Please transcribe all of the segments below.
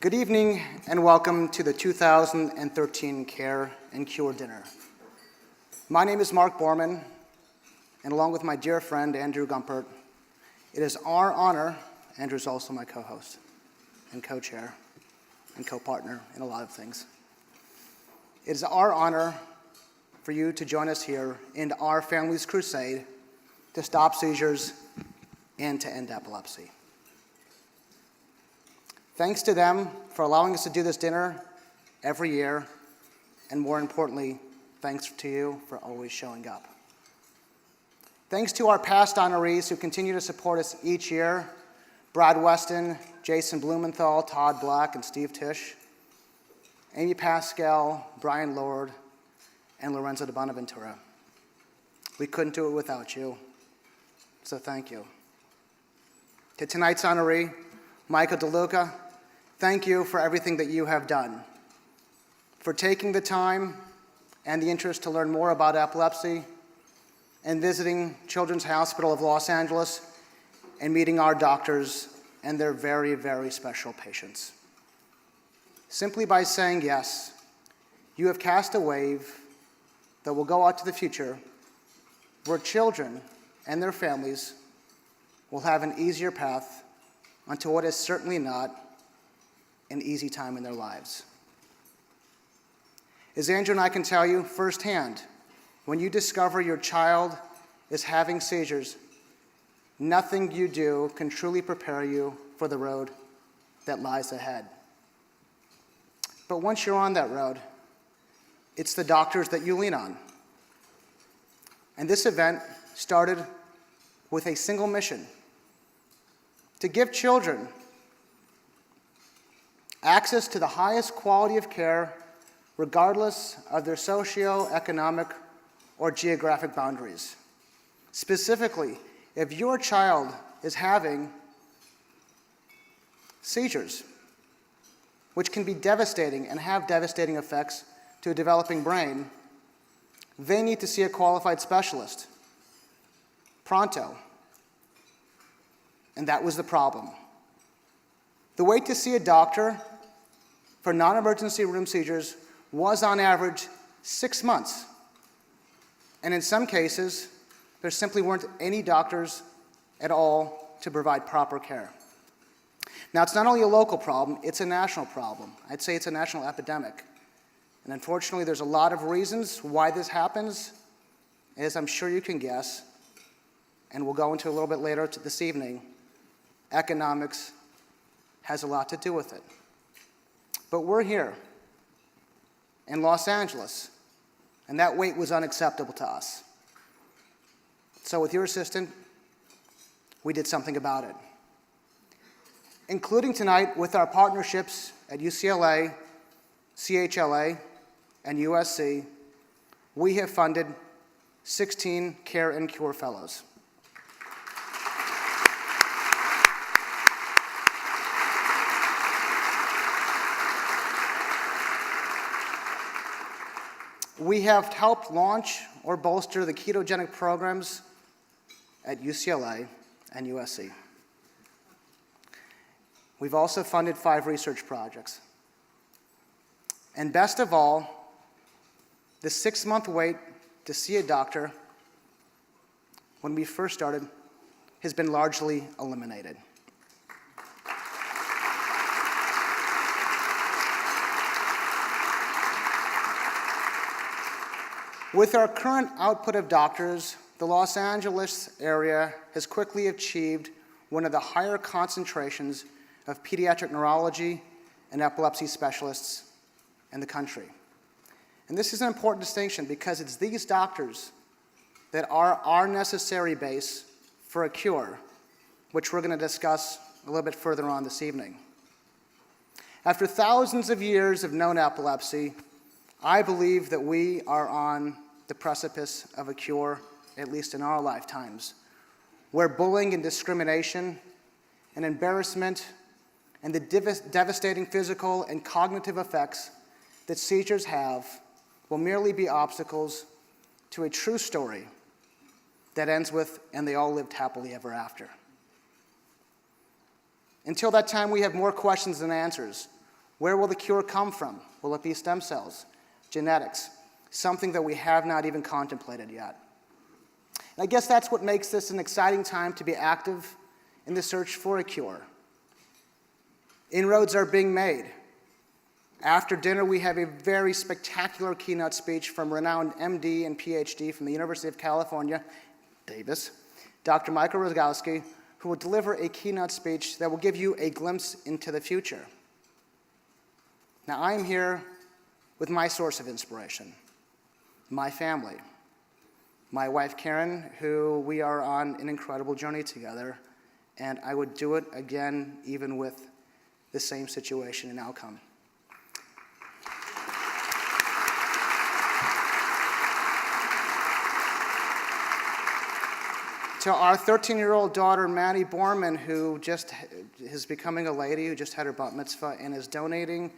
Good evening and welcome to the 2013 Care and Cure Dinner. My name is Mark Borman, and along with my dear friend Andrew Gumpert, it is our honor, Andrew's also my co-host and co-chair and co-partner in a lot of things. It is our honor for you to join us here in our family's crusade to stop seizures and to end epilepsy. Thanks to them for allowing us to do this dinner every year, and more importantly, thanks to you for always showing up. Thanks to our past honorees who continue to support us each year, Brad Weston, Jason Blumenthal, Todd Black, and Steve Tisch, Amy Pascal, Brian Lord, and Lorenzo de Bonaventura. We couldn't do it without you, so thank you. To tonight's honoree, Michael DeLuca, thank you for everything that you have done, for taking the time and the interest to learn more about epilepsy and visiting Children's Hospital of Los Angeles and meeting our doctors and their very, very special patients. Simply by saying yes, you have cast a wave that will go out to the future where children and their families will have an easier path onto what is certainly not an easy time in their lives. As Andrew and I can tell you firsthand, when you discover your child is having seizures, nothing you do can truly prepare you for the road that lies ahead. But once you're on that road, it's the doctors that you lean on. And this event started with a single mission: to give children access to the highest quality of care regardless of their socioeconomic or geographic boundaries. Specifically, if your child is having seizures, which can be devastating and have devastating effects to a developing brain, they need to see a qualified specialist pronto. And that was the problem. The wait to see a doctor for non-emergency room seizures was on average 6 months. And in some cases, there simply weren't any doctors at all to provide proper care. Now, it's not only a local problem, it's a national problem. I'd say it's a national epidemic. And unfortunately, there's a lot of reasons why this happens, as I'm sure you can guess, and we'll go into a little bit later this evening. Economics has a lot to do with it. But we're here in Los Angeles, and that wait was unacceptable to us. So with your assistance, we did something about it. Including tonight with our partnerships at UCLA, CHLA, and USC, we have funded 16 Care and Cure Fellows. We have helped launch or bolster the ketogenic programs at UCLA and USC. We've also funded 5 research projects. And best of all, the 6-month wait to see a doctor when we first started has been largely eliminated. With our current output of doctors, the Los Angeles area has quickly achieved one of the higher concentrations of pediatric neurology and epilepsy specialists in the country. And this is an important distinction because it's these doctors that are our necessary base for a cure, which we're going to discuss a little bit further on this evening. After thousands of years of known epilepsy, I believe that we are on the precipice of a cure, at least in our lifetimes, where bullying and discrimination and embarrassment and the devastating physical and cognitive effects that seizures have will merely be obstacles to a true story that ends with, and they all lived happily ever after. Until that time, we have more questions than answers. Where will the cure come from? Will it be stem cells, genetics, something that we have not even contemplated yet? And I guess that's what makes this an exciting time to be active in the search for a cure. Inroads are being made. After dinner, we have a very spectacular keynote speech from renowned MD and PhD from the University of California, Davis, Dr. Michael Rogowski, who will deliver a keynote speech that will give you a glimpse into the future. Now, I'm here with my source of inspiration, my family. My wife, Karen, who we are on an incredible journey together, and I would do it again even with the same situation and outcome. To our 13-year-old daughter, Maddie Borman, who just is becoming a lady, who just had her bat mitzvah and is donating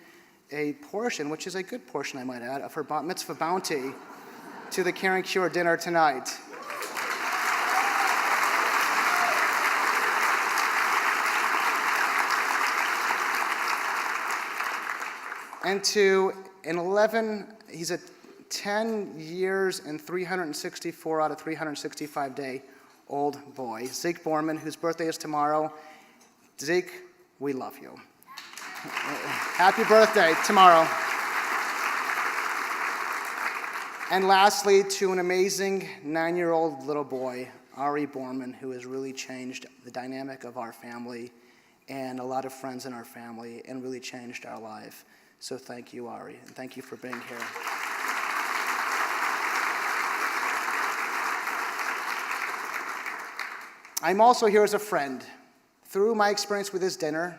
a portion, which is a good portion, I might add, of her bat mitzvah bounty to the Caring Cure dinner tonight. And to he's a 10 years and 364 out of 365-day-old boy, Zeke Borman, whose birthday is tomorrow. Zeke, we love you. Happy birthday tomorrow. And lastly, to an amazing 9-year-old little boy, Ari Borman, who has really changed the dynamic of our family and a lot of friends in our family and really changed our life. So thank you, Ari, and thank you for being here. I'm also here as a friend. Through my experience with this dinner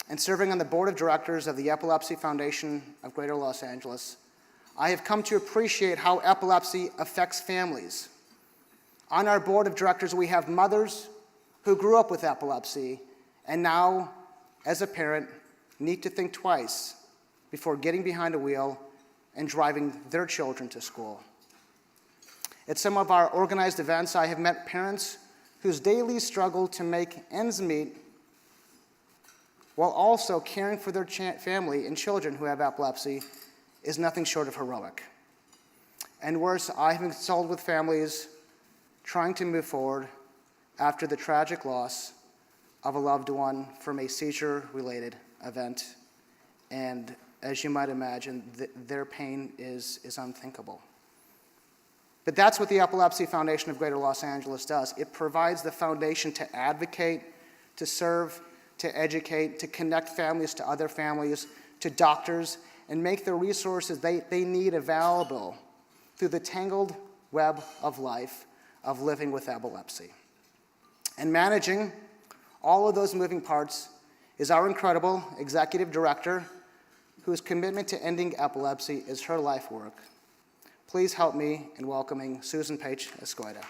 and serving on the board of directors of the Epilepsy Foundation of Greater Los Angeles, I have come to appreciate how epilepsy affects families. On our board of directors, we have mothers who grew up with epilepsy and now, as a parent, need to think twice before getting behind a wheel and driving their children to school. At some of our organized events, I have met parents whose daily struggle to make ends meet while also caring for their family and children who have epilepsy is nothing short of heroic. And worse, I have consulted with families trying to move forward after the tragic loss of a loved one from a seizure-related event. And as you might imagine, their pain is unthinkable. But that's what the Epilepsy Foundation of Greater Los Angeles does. It provides the foundation to advocate, to serve, to educate, to connect families to other families, to doctors, and make the resources they need available through the tangled web of life of living with epilepsy. And managing all of those moving parts is our incredible executive director, whose commitment to ending epilepsy is her life work. Please help me in welcoming Susan Page Escoida.